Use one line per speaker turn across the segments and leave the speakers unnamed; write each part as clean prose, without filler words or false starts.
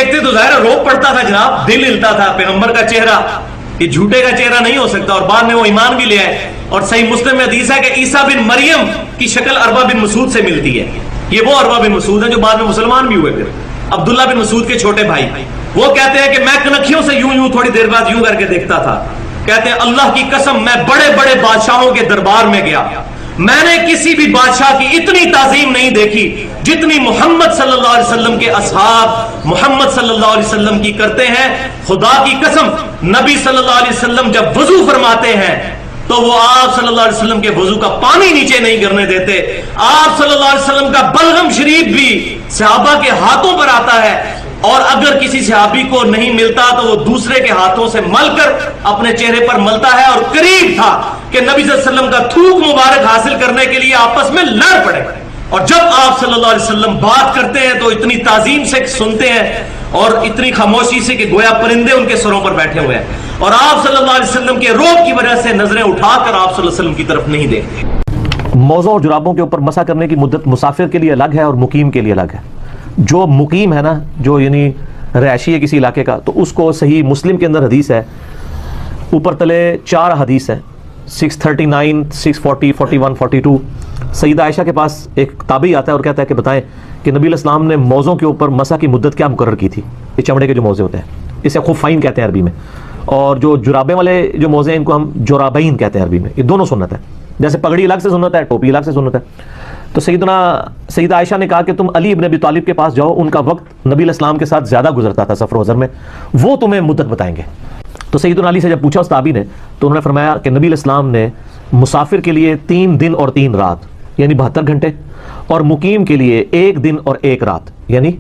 دیکھتے تو ظاہر روب پڑتا تھا جناب, دل ہلتا تھا. پیغمبر کا چہرہ یہ جھوٹے کا چہرہ نہیں ہو سکتا, اور بعد میں وہ ایمان بھی لے آئے. اور صحیح مسلم میں حدیث ہے کہ عیسیٰ بن مریم کی شکل عروہ بن مسعود سے ملتی ہے. یہ وہ عروہ بن مسعود ہیں جو بعد میں مسلمان بھی ہوئے. پھر عبداللہ بن مسعود کے چھوٹے بھائی, وہ کہتے ہیں کہ میں کنکھیوں سے یوں تھوڑی دیر بعد یوں کر کے دیکھتا تھا. کہتے ہیں اللہ کی قسم میں بڑے بڑے بادشاہوں کے دربار میں گیا, میں نے کسی بھی بادشاہ کی اتنی تعظیم نہیں دیکھی جتنی محمد صلی اللہ علیہ وسلم کے اصحاب محمد صلی اللہ علیہ وسلم کی کرتے ہیں. خدا کی قسم نبی صلی اللہ علیہ وسلم جب وضو فرماتے ہیں تو وہ آپ صلی اللہ علیہ وسلم کے وضو کا پانی نیچے نہیں گرنے دیتے. آپ صلی اللہ علیہ وسلم کا بلغم شریف بھی صحابہ کے ہاتھوں پر آتا ہے, اور اگر کسی صحابی کو نہیں ملتا تو وہ دوسرے کے ہاتھوں سے مل کر اپنے چہرے پر ملتا ہے. اور قریب تھا کہ نبی صلی اللہ علیہ وسلم کا تھوک مبارک حاصل کرنے کے لیے آپس میں لڑ پڑے. اور جب آپ صلی اللہ علیہ وسلم بات کرتے ہیں تو اتنی تعظیم سے سنتے ہیں اور اتنی خاموشی سے کہ گویا پرندے ان کے سروں پر بیٹھے ہوئے ہیں, اور آپ صلی اللہ علیہ وسلم کے روب کی وجہ سے نظریں اٹھا کر آپ صلی اللہ علیہ وسلم کی طرف نہیں دیکھتے.
موزوں اور جرابوں کے اوپر مسح کرنے کی مدت مسافر کے لیے الگ ہے اور مقیم کے لیے الگ ہے. جو مقیم ہے نا, جو یعنی رہائشی ہے کسی علاقے کا, تو اس کو صحیح مسلم کے اندر حدیث ہے, اوپر تلے 4 حدیث ہیں, 639, 640, 41, 42. سیدہ عائشہ کے پاس ایک تابعی آتا ہے اور کہتا ہے کہ بتائیں کہ نبی علیہ السلام نے موزوں کے اوپر مسح کی مدت کیا مقرر کی تھی. یہ چمڑے کے جو موزے ہوتے ہیں اسے خفین کہتے ہیں عربی میں, اور جو جرابیں والے جو موزے ہیں ان کو ہم جرابین کہتے ہیں عربی میں. یہ دونوں سنت ہے, جیسے پگڑی الگ سے سنت ہے, ٹوپی الگ سے سنت ہے. تو سیدہ عائشہ نے کہا کہ تم علی ابن ابی طالب کے پاس جاؤ, ان کا وقت نبی علیہ السلام کے ساتھ زیادہ گزرتا تھا سفر و حضر میں, وہ تمہیں مدت بتائیں گے. تو سیدنا علی سے جب پوچھا اس تابعی نے تو انہوں نے فرمایا کہ نبی علیہ السلام نے مسافر کے لیے 3 دن اور 3 رات یعنی 72 گھنٹے, اور مقیم کے لیے 1 دن اور 1 رات یعنی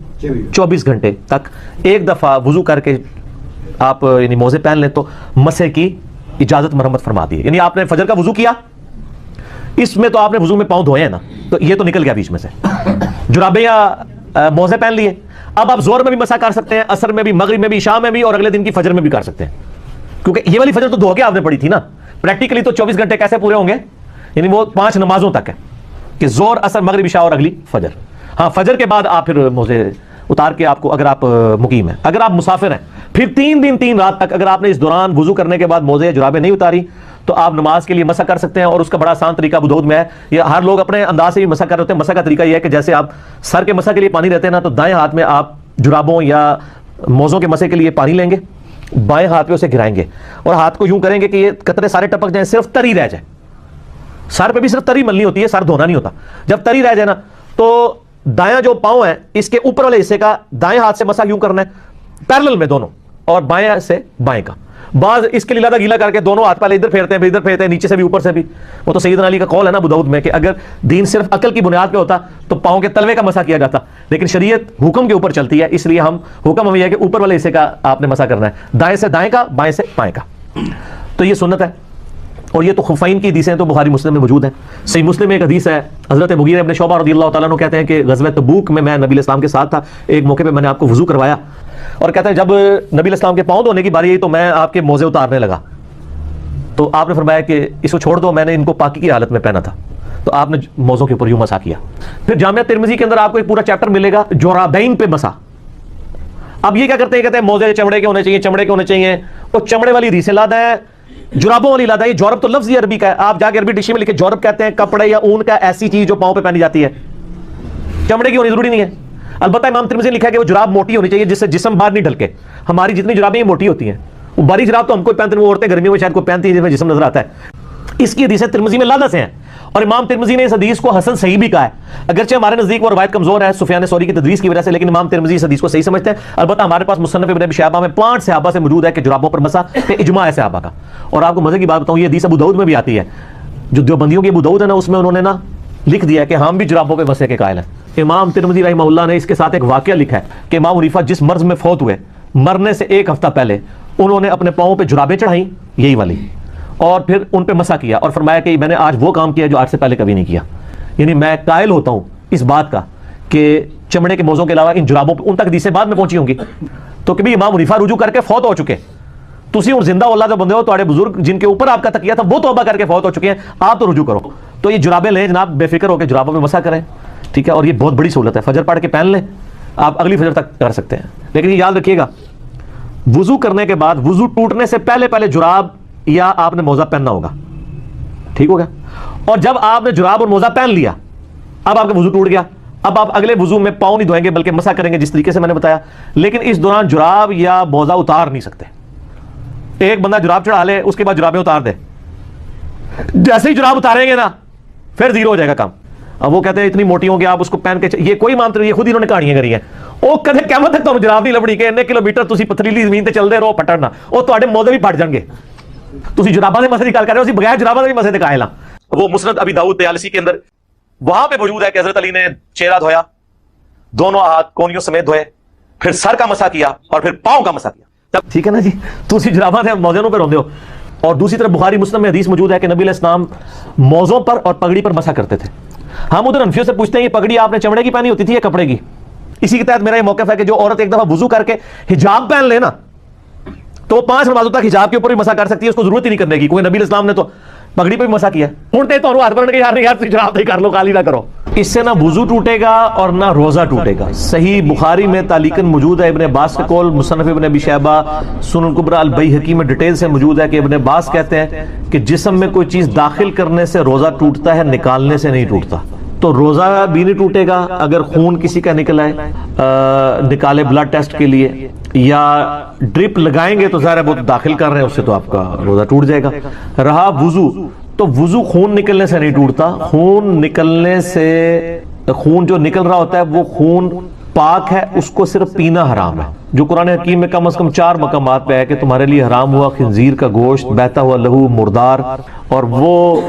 24 گھنٹے تک ایک دفعہ وضو کر کے آپ یعنی موزے پہن لیں تو مسح کی اجازت مرحمت فرما دی. یعنی آپ نے فجر کا وضو کیا, اس میں تو آپ نے وضو میں پاؤں دھوئے ہیں نا, تو یہ تو نکل گیا بیچ میں سے. جرابیں یا موزے پہن لیے, اب آپ زور میں بھی مسح کر سکتے ہیں, عصر میں بھی, مغرب میں بھی, عشاء میں بھی, اور اگلے دن کی فجر میں بھی کر سکتے ہیں, کیونکہ یہ والی فجر تو دھو کے آپ نے پڑھی تھی نا. پریکٹیکلی تو 24 گھنٹے کیسے پورے ہوں گے, یعنی وہ 5 نمازوں تک ہے کہ زور, عصر, مغرب, عشاء اور اگلی فجر. ہاں فجر کے بعد آپ پھر موزے اتار کے آپ کو, اگر آپ مقیم ہیں, اگر آپ مسافر ہیں پھر 3 دن 3 رات تک اگر آپ نے اس دوران وضو کرنے کے بعد موزے جرابیں نہیں اتاری تو آپ نماز کے لیے مسح کر سکتے ہیں. اور اس کا بڑا آسان طریقہ ابو داؤد میں ہے, یہ ہر لوگ اپنے انداز سے بھی مسح کر رہے ہوتے ہیں. مسح کا طریقہ یہ ہے کہ جیسے آپ سر کے مسح کے لیے پانی رہتے ہیں نا, تو دائیں ہاتھ میں آپ جرابوں یا موزوں کے مسح کے لیے پانی لیں گے, بائیں ہاتھ پہ اسے گرائیں گے اور ہاتھ کو یوں کریں گے کہ یہ قطرے سارے ٹپک جائیں, صرف تری رہ جائے. سر پہ بھی صرف تری ملنی ہوتی ہے, سر دھونا نہیں ہوتا. جب تری رہ جائے نا تو دایاں جو پاؤں ہیں اس کے اوپر والے حصے کا دائیں ہاتھ سے مسح یوں کرنا ہے پیرلل میں دونوں, اور بائیں سے بائیں کا. بعض اس کے لیے لادہ گیلا کر کے دونوں ہاتھ پہلے ادھر پھیرتے ہیں, ادھر پھیرتے ہیں, نیچے سے بھی اوپر سے بھی. وہ تو سیدنا علی کا قول ہے نا ابو داؤد میں کہ اگر دین صرف عقل کی بنیاد پہ ہوتا تو پاؤں کے تلوے کا مسح کیا جاتا, لیکن شریعت حکم کے اوپر چلتی ہے, اس لیے حکم ہمیں یہ ہے کہ اوپر والے حصے کا آپ نے مسح کرنا ہے, دائیں سے دائیں کا, بائیں سے بائیں کا. تو یہ سنت ہے. اور یہ تو خفین کی حدیثیں تو بخاری مسلم میں موجود ہیں. صحیح مسلم میں ایک حدیث ہے, حضرت مغیرہ ابن شعبہ رضی اللہ تعالیٰ عنہ کہتے ہیں کہ غزوہ تبوک میں نبی علیہ السلام کے ساتھ تھا, ایک موقع پہ میں نے آپ کو وضو کروایا, اور کہتے ہیں جب نبی علیہ السلام کے پاؤں دھونے کی باری آئی تو میں آپ کے موزے اتارنے لگا, تو آپ نے فرمایا کہ اس کو چھوڑ دو, میں نے ان کو پاکی کی حالت میں پہنا تھا. تو آپ نے موزوں کے اوپر یوں مسح کیا. پھر جامعہ ترمذی کے اندر آپ کو ایک پورا چیپٹر ملے گا جورابین پہ مسح. اب یہ کیا کرتے ہیں, کہتے ہیں موزے چمڑے کے ہونے چاہیے, چمڑے کے ہونے چاہیے, اور چمڑے والی حدیثیں لادا ہے, جرابوں والی لادا ہے. جورب تو لفظ ہی عربی کا ہے, آپ جا کے عربی ڈکشنری میں لکھے جورب کہتے ہیں کپڑے یا اون کا ایسی چیز جو پاؤں پہ پہنی جاتی ہے, چمڑے کی ہونی ضروری نہیں ہے. البتہ امام ترمذی نے لکھا ہے کہ وہ جراب موٹی ہونی چاہیے جس سے جسم باہر نہیں ڈھلکے. ہماری جتنی جرابیں ہیں موٹی ہوتی ہیں, وہ باری جراب تو ہم کو پہنتے ہیں, وہ عورتیں گرمیوں میں شاید کو پہنتی ہیں جس میں جسم نظر آتا ہے. اس کی حدیثیں ترمذی میں لادا سے ہیں, اور امام ترمذی نے اس حدیث کو حسن صحیح بھی کہا ہے. اگرچہ ہمارے نزدیک وہ روایت کمزور ہے سفیان ثوری کی تدریس کی وجہ سے, لیکن امام ترمذی اس حدیث کو صحیح سمجھتے ہیں. البتہ ہمارے پاس مصنف ابن ابی شیبہ میں 5 صحابہ سے موجود ہے کہ جرابوں پر مسح پہ اجماع ہے صحابہ کا. اور آپ کو مزے کی بات بتاؤں, یہ حدیث ابو داؤد میں بھی آتی ہے, جو دیوبندیوں کی ابو داؤد ہے نا, اس میں انہوں نے نا لکھ دیا کہ ہم بھی جرابوں پہ مسح کے قائل ہیں. امام ترمذی رحمہ اللہ نے اس کے ساتھ ایک واقعہ لکھا ہے کہ امام حنیفہ جس مرض میں فوت ہوئے, مرنے سے 1 ہفتہ پہلے انہوں نے اپنے پاؤں پہ جرابیں چڑھائیں یہی والی, اور پھر ان پہ مسح کیا, اور فرمایا کہ میں نے آج وہ کام کیا جو آج سے پہلے کبھی نہیں کیا. یعنی میں قائل ہوتا ہوں اس بات کا کہ چمڑے کے موزوں کے علاوہ ان جرابوں پہ, ان تک حدیثیں بعد میں پہنچی ہوں گی, تو کبھی امام حنیفہ رجوع کر کے فوت ہو چکے, تسی اور زندہ اللہ جو بندے ہو, تمہارے بزرگ جن کے اوپر آپ کا تکیہ تھا وہ توبہ کر کے فوت ہو چکے ہیں, آپ تو رجوع کرو. تو یہ جرابیں لیں جناب, بے فکر ہو کے جرابوں پہ مسح کریں, ٹھیک ہے. اور یہ بہت بڑی سہولت ہے, فجر پڑھ کے پہن لیں, آپ اگلی فجر تک کر سکتے ہیں. لیکن یہ یاد رکھیے گا, وضو کرنے کے بعد وضو ٹوٹنے سے پہلے پہلے جراب یا آپ نے موزہ پہننا ہوگا, ٹھیک ہوگا. اور جب آپ نے جراب اور موزہ پہن لیا, اب آپ کا وضو ٹوٹ گیا, اب آپ اگلے وضو میں پاؤں نہیں دھوئیں گے بلکہ مسح کریں گے جس طریقے سے میں نے بتایا. لیکن اس دوران جراب یا موزہ اتار نہیں سکتے. ایک بندہ جراب چڑھا لے, اس کے بعد جرابیں اتار دے, جیسے ہی جراب اتاریں گے نا پھر زیرو ہو جائے گا کام. اب وہ کہتے ہیں اتنی موٹی ہوں گے آپ اس کو پہن کے, یہ کوئی مانتے نہیں, یہ خود انہوں نے کہانیاں کری ہیں. وہ کدے قیامت تک تمہیں جراب نہیں لبنی کہ اتنے کلومیٹر تسی پتھریلی زمین تے چلدے رہو پٹڑنا, وہ تواڈے موزے بھی پھٹ جان گے. تسی جراباں دے مسئلے دی گل کر رہے ہو, اسی بغیر جراباں دے بھی مسئلے تے قائل ہاں. وہ مسند ابی داؤد طیالسی کے اندر وہاں پہ موجود ہے کہ حضرت علی نے چہرہ دھویا, دونوں ہاتھ کونیوں سمیت دھوئے, پھر سر کا مسح کیا اور پھر پاؤں کا مسح کیا. ٹھیک ہے نا جی, تسی جراباں دے موزوں پہ روندے ہو. اور دوسری طرف بخاری مسلم میں حدیث موجود ہے کہ نبی علیہ السلام موزوں پر اور پگڑی پر مسح کرتے تھے. ہم ادھر انفیوں سے پوچھتے ہیں یہ پگڑی آپ نے چمڑے کی پہنی ہوتی تھی یا کپڑے کی؟ اسی کے تحت میرا یہ موقف ہے کہ جو عورت ایک دفعہ وضو کر کے حجاب پہن لے نا تو وہ 5 نمازوں تک حجاب کے اوپر بھی مسح کر سکتی ہے, اس کو ضرورت ہی نہیں کرنے کی. کوئی نبی علیہ السلام نے تو پگڑی پہ بھی مسح کیا. ہوں تے تو ہاتھ بن کے یار جراب ہی کر لو, خالی نہ کرو. اس سے نہ وضو ٹوٹے گا اور نہ روزہ ٹوٹے گا. صحیح بخاری میں تعلیقاً موجود ہے, ابن عباس کے قول, مصنف ابن ابی شیبہ, سنن الکبریٰ البیہقی میں ڈیٹیل سے موجود ہے کہ ابن عباس کہتے ہیں کہ جسم میں کوئی چیز داخل کرنے سے روزہ ٹوٹتا ہے, نکالنے سے نہیں ٹوٹتا. تو روزہ بھی نہیں ٹوٹے گا اگر خون کسی کا نکل آئے, نکالے بلڈ ٹیسٹ کے لیے, یا ڈرپ لگائیں گے تو ظاہر ہے وہ داخل کر رہے ہیں, اس سے تو آپ کا روزہ ٹوٹ جائے گا. رہا وضو, تو وضو خون نکلنے سے نہیں ٹوٹتا. خون نکلنے سے, خون جو نکل رہا ہوتا ہے وہ خون پاک ہے, اس کو صرف پینا حرام ہے. جو قرآن حکیم میں کم از کم 4 مقامات پہ ہے کہ تمہارے لیے حرام ہوا خنزیر کا گوشت, بہتا ہوا لہو, مردار, اور وہ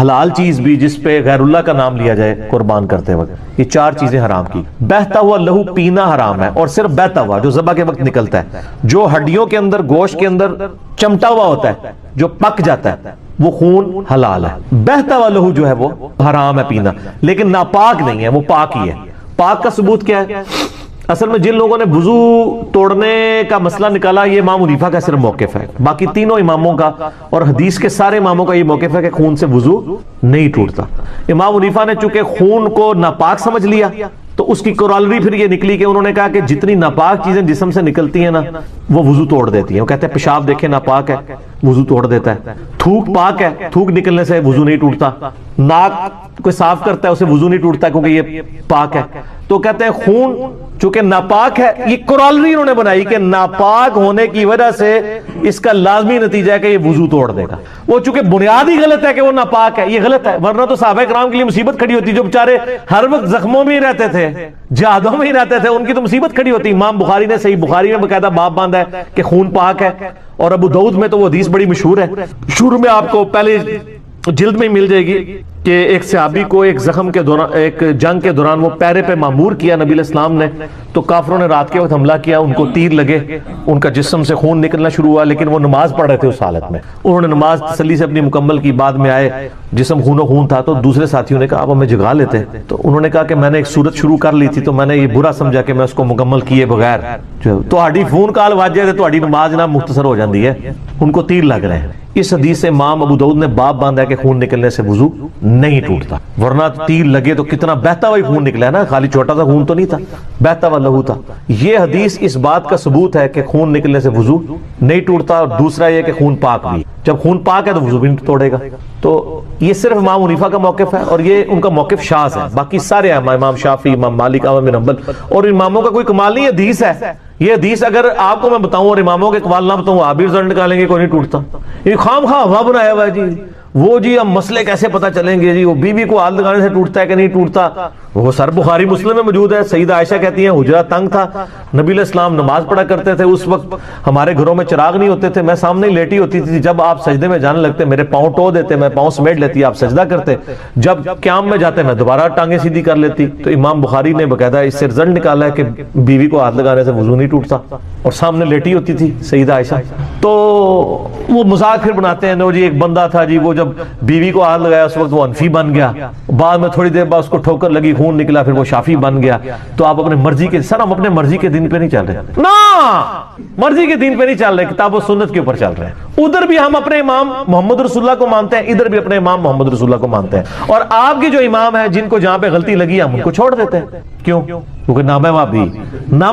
حلال چیز بھی جس پہ غیر اللہ کا نام لیا جائے قربان کرتے وقت. یہ 4 چیزیں حرام کی. بہتا ہوا لہو پینا حرام ہے, اور صرف بہتا ہوا جو ذبح کے وقت نکلتا ہے. جو ہڈیوں کے اندر, گوشت کے اندر چمٹا ہوا ہوتا ہے, جو پک جاتا ہے, وہ خون حلال ہے. بہتا ہوا لہو جو ہے وہ حرام ہے پینا, لیکن ناپاک نہیں ہے, وہ پاک ہی ہے. پاک کا ثبوت کیا ہے؟ اصل میں جن لوگوں نے وضو توڑنے کا مسئلہ نکالا یہ امام حنیفہ کا صرف موقف ہے. باقی تینوں اماموں کا اور حدیث کے سارے اماموں کا یہ موقف ہے کہ خون سے وضو نہیں ٹوٹتا. امام حنیفہ نے چونکہ خون کو ناپاک سمجھ لیا تو اس کی کورالری پھر یہ نکلی کہ انہوں نے کہا کہ جتنی ناپاک چیزیں جسم سے نکلتی ہیں نا وہ وضو توڑ دیتی ہیں. وہ کہتے ہیں پیشاب دیکھیں ناپاک ہے, وضو توڑ دیتا ہے. تھوک پاک ہے, تھوک نکلنے سے وضو نہیں ٹوٹتا. ناک کوئی صاف کرتا ہے اسے وضو نہیں ٹوٹتا کیونکہ یہ پاک ہے. تو کہتے ہیں خون چونکہ ناپاک ہے, یہ کورالری انہوں نے بنائی کہ ناپاک ہونے کی وجہ سے اس کا لازمی نتیجہ ہے کہ یہ وضو توڑ دے گا. وہ چونکہ بنیاد ہی غلط ہے کہ وہ ناپاک ہے, یہ غلط ہے. ورنہ تو صحابہ کرام کے لیے مصیبت کھڑی ہوتی, جو بیچارے ہر وقت زخموں میں ہی رہتے تھے, جہادوں میں ہی رہتے تھے, ان کی تو مصیبت کھڑی ہوتی. امام بخاری نے صحیح بخاری میں باقاعدہ باب باندھا ہے کہ خون پاک ہے, اور ابو داؤد میں تو وہ حدیث بڑی مشہور ہے. شروع میں آپ کو پہلے جلد میں مل جائے گی کہ ایک صحابی کو ایک زخم کے دوران, ایک جنگ کے دوران وہ پیرے پہ معمور کیا نبی علیہ السلام نے, تو کافروں نے رات کے وقت حملہ کیا, ان کو تیر لگے, ان کا جسم سے خون نکلنا شروع ہوا, لیکن وہ نماز پڑھ رہے تھے اس حالت میں. انہوں نے نماز تسلی سے اپنی مکمل کی, بعد میں آئے جسم خون و خون تھا, تو دوسرے ساتھیوں نے کہا آپ ہمیں جگا لیتے. تو انہوں نے کہا کہ میں نے ایک صورت شروع کر لی تھی تو میں نے یہ برا سمجھا کہ میں اس کو مکمل کیے بغیر تو ہڈی فون کال واجے تو ہڈی نماز نہ مختصر ہو جاندی ہے, ان کو تیر لگ رہے ہیں. اس حدیث سے امام ابو داؤد نے باب باندھا ہے کہ خون نکلنے سے وضو نہیں ٹوٹتا, ورنہ تیر لگے تو کتنا بہتا ہوا خون نکلا ہے نا, خالی چھوٹا سا خون تو نہیں تھا, بہتا ہوا لہو تھا. یہ حدیث اس بات کا ثبوت ہے کہ خون نکلنے سے وضو نہیں ٹوٹتا. اور دوسرا یہ کہ خون پاک بھی, جب خون پاک ہے تو وضو بھی نہیں توڑے گا. تو یہ صرف امام حنیفہ کا موقف ہے, اور یہ ان کا موقف شاذ ہے. باقی سارے امام شافعی, امام مالک, احمد بن حنبل, اور اماموں کا کوئی کمال نہیں, حدیث ہے. یہ حدیث اگر آپ کو میں بتاؤں اور اماموں کے اقوال نہ بتاؤں, آپ بھی رزلٹ نکالیں گے کوئی نہیں ٹوٹتا. یہ خام خواہ ہوا بنایا ہوا ہے جی, وہ جی ہم مسئلے کیسے پتہ چلیں گے جی, وہ بیوی کو ہاتھ لگانے سے ٹوٹتا ہے کہ نہیں ٹوٹتا. وہ سر بخاری مسلم میں موجود ہے. سیدہ عائشہ کہتی ہیں حجرہ تنگ تھا, نبی علیہ السلام نماز پڑھا کرتے تھے, اس وقت ہمارے گھروں میں چراغ نہیں ہوتے تھے, میں سامنے ہی لیٹی ہوتی تھی, جب آپ سجدے میں جانے لگتے میرے پاؤں ٹو دیتے, میں پاؤں سمیٹ لیتی, آپ سجدہ کرتے, جب قیام میں جاتے میں دوبارہ ٹانگیں سیدھی کر لیتی. تو امام بخاری نے باقاعدہ اس سے رزلٹ نکالا ہے کہ بیوی کو ہاتھ لگانے سے وضو نہیں ٹوٹتا, اور سامنے لیٹی ہوتی تھی سیدہ عائشہ. تو وہ مذاق پھر بناتے ہیں, جی ایک بندہ تھا جی, وہ جب بیوی کو ہاتھ لگایا اس وقت وہ انفی بن گیا, بعد میں تھوڑی دیر بعد اس کو ٹھوکر لگی, خون نکلا پھر وہ شافی بن گیا تو آپ اپنے مرضی کے سر ہم اپنے مرضی کے دین پہ نہیں چل رہے نا مرضی کے دین پہ نہیں چل رہے کتاب و سنت کے اوپر چل رہے ہیں ادھر بھی ہم اپنے امام محمد رسول اللہ کو مانتے ہیں ادھر بھی اپنے امام محمد رسول اللہ کو مانتے ہیں اور آپ کے جو امام ہیں جن کو جہاں پہ غلطی لگی ہم ان کو چھوڑ دیتے ہیں کیوں کیونکہ نام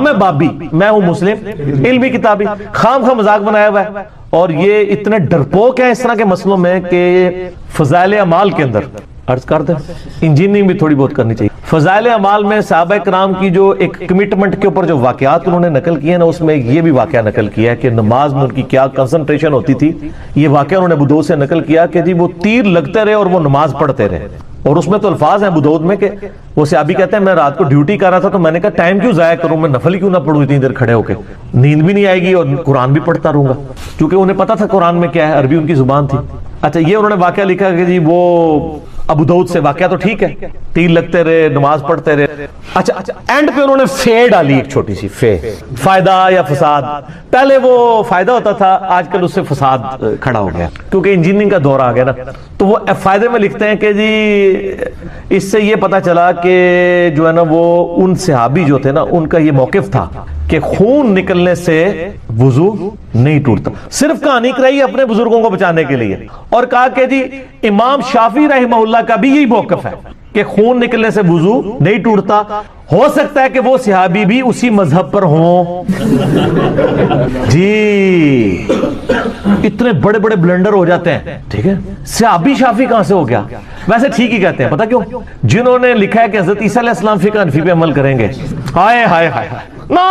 ہے بابی میں ہوں مسلم علمی کتابی خام خواہ مذاق بنایا ہوا ہے اور یہ اتنے ڈرپوک ہیں اس طرح کے مسئلوں میں کہ فضائل اعمال کے اندر عرض کر دیں انجینئرنگ بھی تھوڑی بہت کرنی چاہیے فضائل اعمال میں صحابہ کرام کی جو ایک کمٹمنٹ کے اوپر جو واقعات انہوں نے نقل کیے نا اس میں یہ بھی واقعہ نقل کیا ہے کہ نماز میں ان کی کیا کنسنٹریشن ہوتی تھی یہ واقعہ انہوں نے ابو داؤد سے نقل کیا کہ جی وہ تیر لگتے رہے اور وہ نماز پڑھتے رہے اور اس میں تو الفاظ ہیں ابو داؤد میں کہ وہ صحابی کہتے ہیں میں رات کو ڈیوٹی کر رہا تھا تو میں نے کہا ٹائم کیوں ضائع کروں میں نفل کیوں نہ پڑھوں اتنی دیر کھڑے ہو کے نیند بھی نہیں آئے گی اور قرآن بھی پڑھتا رہوں گا کیونکہ انہیں پتا تھا قرآن میں کیا ہے عربی ان کی زبان تھی اچھا یہ انہوں نے واقعہ لکھا کہ جی وہ ابو داؤد سے واقعہ تو ٹھیک ہے تیر لگتے رہے نماز پڑھتے رہے اچھا اینڈ پہ انہوں نے فے ڈالی ایک چھوٹی سی فے فائدہ یا فساد پہلے وہ فائدہ ہوتا تھا آج کل اس سے فساد کھڑا ہو گیا کیونکہ انجینئرنگ کا دور آ گیا نا تو وہ فائدے میں لکھتے ہیں کہ جی اس سے یہ پتا چلا کہ جو ہے نا وہ ان صحابی جو تھے نا ان کا یہ موقف تھا کہ خون نکلنے سے وضو نہیں ٹوٹتا صرف کہانی کرائی اپنے بزرگوں کو بچانے کے لیے اور کہا کہ جی امام شافعی رحمہ اللہ کا بھی یہی موقف ہے کہ خون نکلنے سے وضو نہیں ٹوٹتا ہو سکتا ہے کہ وہ صحابی بھی اسی مذہب پر ہوں جی اتنے بڑے بڑے بلنڈر ہو جاتے ہیں ٹھیک ہے صحابی شافعی کہاں سے ہو گیا ویسے ٹھیک ہی کہتے ہیں پتہ کیوں جنہوں نے لکھا ہے کہ حضرت عیسیٰ علیہ السلام فقہ حنفی پہ عمل کریں گے ہائے ہائے ہائے نا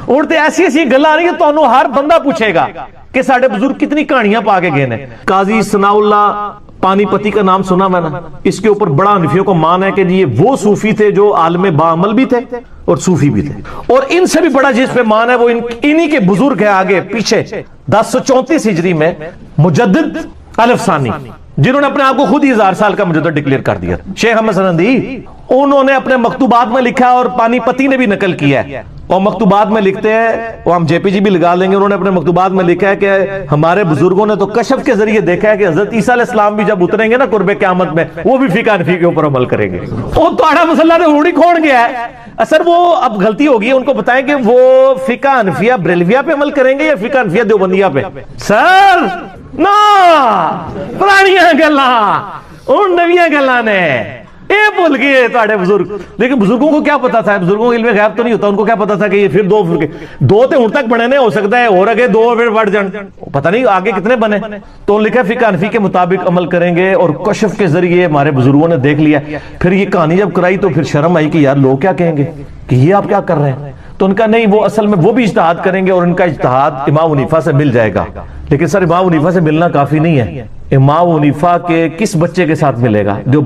اڑتے ایسی ایسی گلاں آ رہی ہیں تو ہر بندہ پوچھے گا کہ ساڈے بزرگ کتنی کہانیاں پا کے گئے ہیں قاضی ثناء اللہ پانی پتی کا نام سنا میں نا اس کے اوپر بڑا حنفیوں کو مان ہے کہ جی یہ وہ صوفی تھے جو عالم باعمل بھی تھے اور صوفی بھی تھے اور ان سے بھی بڑا جس پہ مان ہے وہ انہی کے بزرگ ہیں آگے پیچھے 1034 ہجری میں مجدد الف ثانی جنہوں نے اپنے آپ کو خود ہی 1000 سال کا مجدد ڈکلیئر کر دیا شیخ احمد سنندی انہوں نے اپنے مکتوبات میں لکھا اور پانی پتی نے بھی نقل کیا ہے اور مکتوبات میں لکھتے ہیں وہ ہم جے پی جی بھی لگا لیں گے انہوں نے اپنے مکتوبات میں لکھا ہے کہ ہمارے بزرگوں نے تو کشف کے ذریعے دیکھا ہے کہ حضرت عیسیٰ علیہ السلام بھی جب اتریں گے نا قرب قیامت میں وہ بھی فقہ حنفی کے اوپر عمل کریں گے وہ توڑا مسئلہ نے ہوڑی کھوڑ گیا ہے اثر وہ اب غلطی ہوگی ان کو بتائیں کہ وہ فقہ حنفیہ بریلویہ پہ عمل کریں گے یا فقہ حنفیہ دیوبندیہ پہ سر نا پرانیاں گلاں ان نویاں گلاں نے اے بھول گئے تواڈے بزرگ لیکن بزرگوں کو کیا پتا تھا بزرگوں کو علم غیب تو نہیں ہوتا ان کو کیا پتا تھا کہ یہ پھر دو تے ہن تک بنے نے ہو سکتا ہے اور اگے دو پھر بڑھ جان پتہ نہیں آگے کتنے بنے تو لکھا فقہ حنفی کے مطابق عمل کریں گے اور کشف کے ذریعے ہمارے بزرگوں نے دیکھ لیا پھر یہ کہانی جب کرائی تو پھر شرم آئی کہ یار لوگ کیا کہیں گے کہ یہ آپ کیا کر رہے ہیں تو ان کا نہیں وہ اصل میں وہ بھی اجتہاد کریں گے اور ان کا اجتہاد امام حنیفہ سے مل جائے گا لیکن سر امام حنیفہ سے ملنا کافی نہیں ہے امام حنیفہ کے کس بچے کے ساتھ ملے گا جو